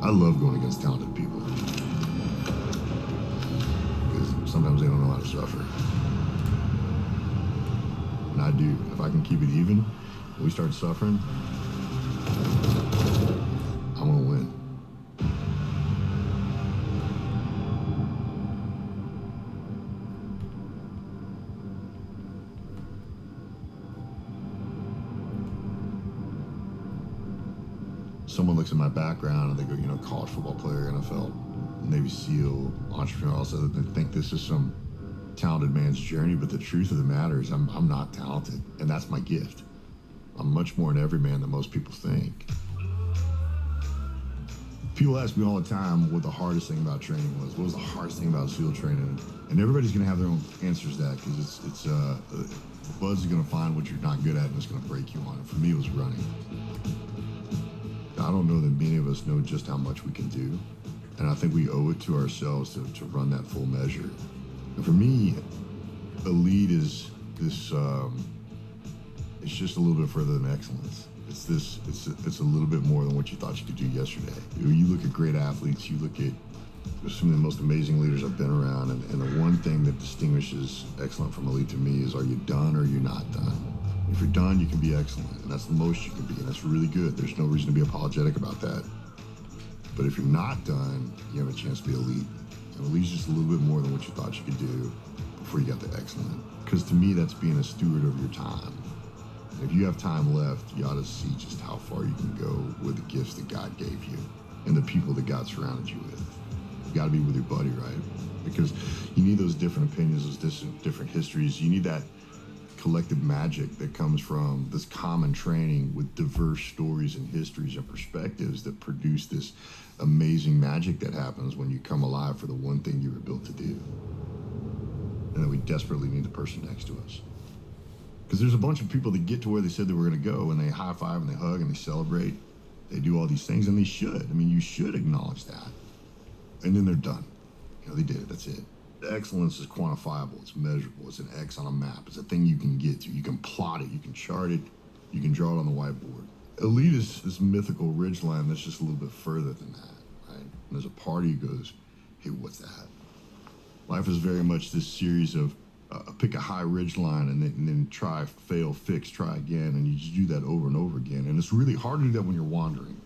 I love going against talented people because sometimes they don't know how to suffer. And I do. If I can keep it even, when we start suffering, I'm going to win. Someone looks at my background and they go, you know, college football player, NFL, Navy SEAL, entrepreneur, also they think this is some talented man's journey, but the truth of the matter is I'm not talented, and that's my gift. I'm much more an everyman than most people think. People ask me all the time what the hardest thing about training was. What was the hardest thing about SEAL training? And everybody's gonna have their own answers to that, because Buzz is gonna find what you're not good at and it's gonna break you on it. For me, it was running. I don't know that many of us know just how much we can do, and I think we owe it to ourselves to run that full measure. And for me, elite is this, it's just a little bit further than excellence. It's a little bit more than what you thought you could do yesterday. You look at great athletes, you look at some of the most amazing leaders I've been around, and the one thing that distinguishes excellent from elite to me is, are you done or are you not done? If you're done, you can be excellent, and that's the most you can be, and that's really good. There's no reason to be apologetic about that. But if you're not done, you have a chance to be elite. And elite's just a little bit more than what you thought you could do before you got to excellent. Because to me, that's being a steward of your time. If you have time left, you ought to see just how far you can go with the gifts that God gave you and the people that God surrounded you with. You got to be with your buddy, right? Because you need those different opinions, those different histories. You need that collective magic that comes from this common training with diverse stories and histories and perspectives that produce this amazing magic that happens when you come alive for the one thing you were built to do. And then we desperately need the person next to us. Because there's a bunch of people that get to where they said they were going to go, and they high five and they hug and they celebrate. They do all these things, and they should. I mean, you should acknowledge that. And then they're done. You know, they did it. That's it. Excellence is quantifiable. It's measurable. It's an X on a map. It's a thing you can get to. You can plot it. You can chart it. You can draw it on the whiteboard. Elite is this mythical ridgeline that's just a little bit further than that, right? And there's a party who goes, hey, what's that? Life is very much this series of pick a high ridgeline and then try, fail, fix, try again. And you just do that over and over again. And it's really hard to do that when you're wandering.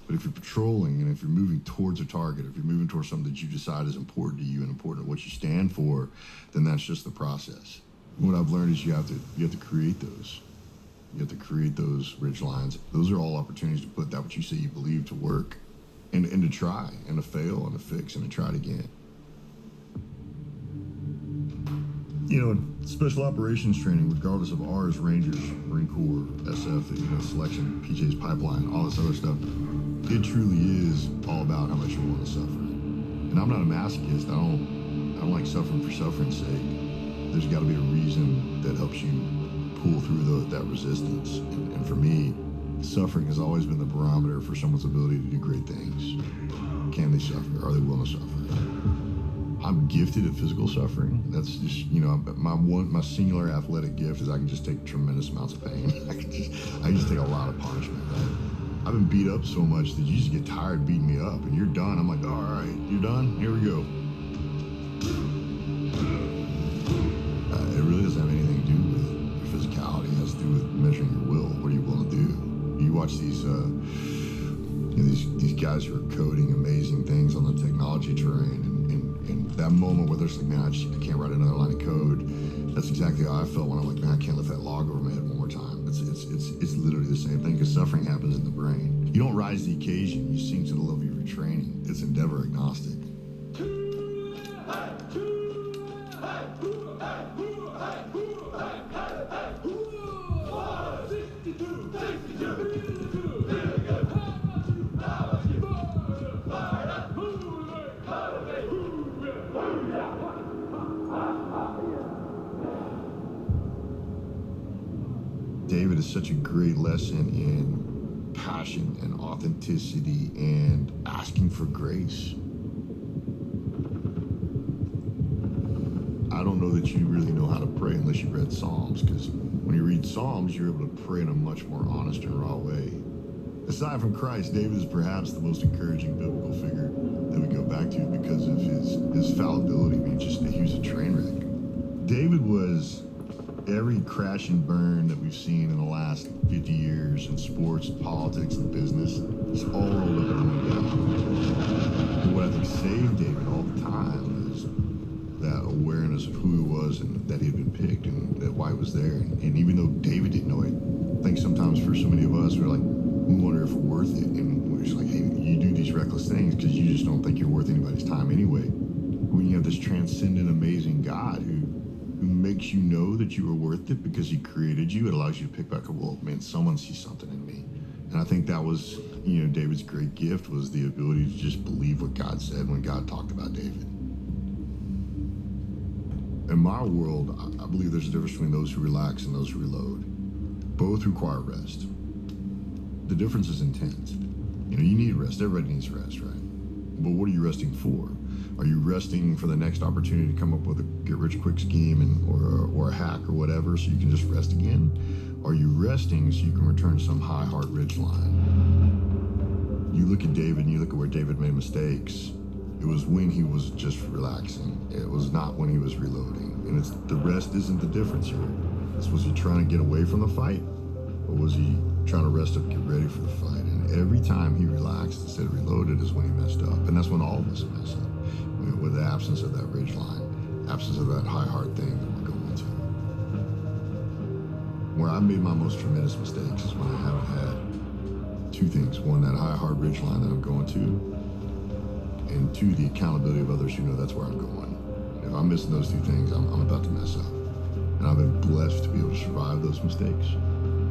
But if you're patrolling and if you're moving towards a target, if you're moving towards something that you decide is important to you and important to what you stand for, then that's just the process. What I've learned is you have to create those. You have to create those ridge lines. Those are all opportunities to put that what you say you believe to work, and to try, and to fail, and to fix, and to try it again. You know, special operations training, regardless of ours, Rangers, Marine Corps, SF, you know, selection, PJ's pipeline, all this other stuff, it truly is all about how much you want to suffer. And I'm not a masochist. I don't like suffering for suffering's sake. There's got to be a reason that helps you pull through that resistance. And for me, suffering has always been the barometer for someone's ability to do great things. Can they suffer? Are they willing to suffer? I'm gifted at physical suffering. That's just, you know, my singular athletic gift is I can just take tremendous amounts of pain. I can just take a lot of punishment, right? I've been beat up so much that you just get tired beating me up, and you're done. I'm like, all right, you're done? Here we go. It really doesn't have anything to do with your physicality. It has to do with measuring your will. What are you willing to do? You watch these, these guys who are coding amazing things on the technology terrain, and that moment where there's like, man, I can't write another line of code. That's exactly how I felt when I'm like, man, I can't lift that log over my head one more time. It's literally the same thing, because suffering happens in the brain. You don't rise to the occasion. You sink to the level of your training. It's endeavor agnostic. David is such a great lesson in passion and authenticity and asking for grace. I don't know that you really know how to pray unless you read Psalms, because when you read Psalms, you're able to pray in a much more honest and raw way. Aside from Christ, David is perhaps the most encouraging biblical figure that we go back to because of his fallibility. I mean, just he was a train wreck. David was every crash and burn that we've seen in the last 50 years in sports, politics, and business. It's all rolled up in one guy. But what I think saved David all the time is that awareness of who he was and that he had been picked and that why he was there. And even though David didn't know it, I think sometimes for so many of us, we're like, we wonder if we're worth it. And we're just like, hey, you do these reckless things because you just don't think you're worth anybody's time anyway. When you have this transcendent, amazing God who makes you know that you are worth it because he created you, it allows you to pick back up, well, man, someone sees something in me. And I think that was, David's great gift was the ability to just believe what God said when God talked about David. In my world, I believe there's a difference between those who relax and those who reload. Both require rest. The difference is intent. You need rest. Everybody needs rest, right? But what are you resting for? Are you resting for the next opportunity to come up with a get-rich-quick scheme or a hack or whatever so you can just rest again? Are you resting so you can return to some high heart ridge line? You look at David and you look at where David made mistakes. It was when he was just relaxing. It was not when he was reloading. And the rest isn't the difference here. Was he trying to get away from the fight? Or was he trying to rest up, get ready for the fight? And every time he relaxed instead of reloaded is when he messed up. And that's when all of us mess up. With the absence of that ridge line, absence of that high heart thing that we're going to. Where I've made my most tremendous mistakes is when I haven't had two things. One, that high heart ridge line that I'm going to, and two, the accountability of others who know that's where I'm going. If I'm missing those two things, I'm about to mess up. And I've been blessed to be able to survive those mistakes.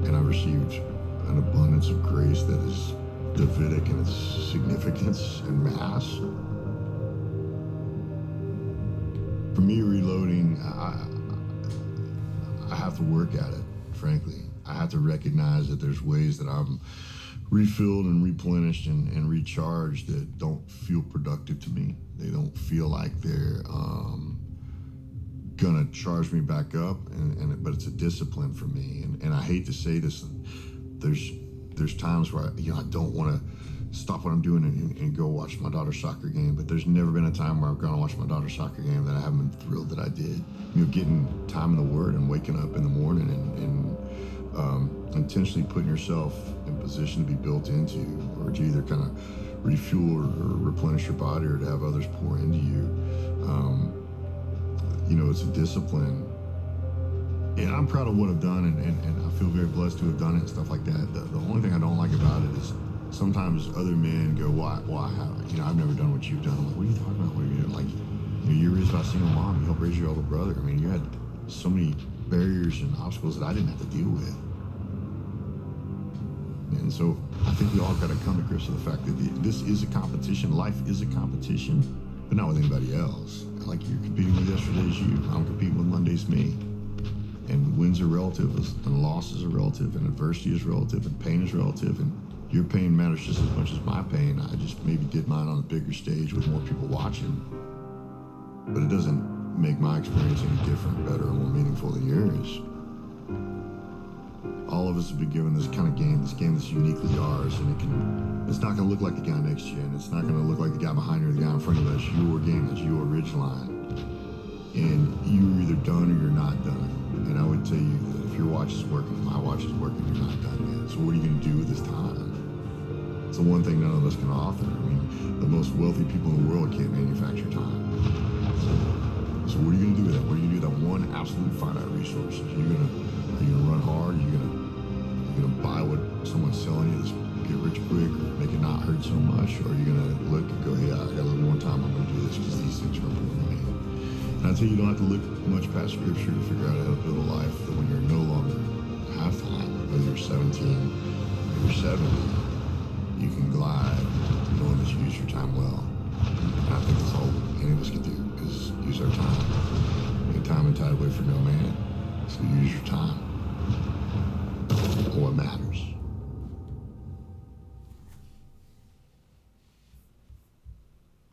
And I've received an abundance of grace that is Davidic in its significance and mass. For me, reloading, I have to work at it, frankly. I have to recognize that there's ways that I'm refilled and replenished and recharged that don't feel productive to me. They don't feel like they're gonna charge me back up, but it's a discipline for me. And I hate to say this, there's times where I don't want to stop what I'm doing and go watch my daughter's soccer game, but there's never been a time where I've gone to watch my daughter's soccer game that I haven't been thrilled that I did. Getting time in the Word and waking up in the morning and intentionally putting yourself in position to be built into, or to either kind of refuel or replenish your body, or to have others pour into you. It's a discipline. And I'm proud of what I've done, and I feel very blessed to have done it and stuff like that. The only thing I don't like about it is sometimes other men go, why, I've never done what you've done. I'm like, what are you talking about? What are you doing? Like, you're raised by a single mom. You helped raise your older brother. I mean, you had so many barriers and obstacles that I didn't have to deal with. And so I think we all got to come to grips with the fact that this is a competition. Life is a competition, but not with anybody else. Like, you're competing with yesterday's you. I'm competing with Monday's me. And wins are relative, and losses are relative, and adversity is relative, and pain is relative, and your pain matters just as much as my pain. I just maybe did mine on a bigger stage with more people watching. But it doesn't make my experience any different, better, or more meaningful than yours. All of us have been given this kind of game, this game that's uniquely ours, and it's not going to look like the guy next to you, and it's not going to look like the guy behind you or the guy in front of you. That's your game, that's your ridge line. And you're either done or you're not done. And I would tell you that if your watch is working, my watch is working, you're not done yet. So what are you going to do with this time? It's the one thing none of us can author. I mean, the most wealthy people in the world can't manufacture time. So what are you going to do with that? What are you going to do with that one absolute finite resource? Are you gonna run hard? Are you gonna buy what someone's selling you, this get rich quick, or make it not hurt so much? Or are you gonna look and go, hey, I got a little more time, I'm gonna do this because these things are important to me. And I tell you, you don't have to look much past scripture to figure out how to build a life that when you're no longer have time, whether you're 17 or you're 70, you can glide knowing that you use your time well. And I think that's all any of us can do, is use our time. And time and tide away for no man. So use your time. What matters.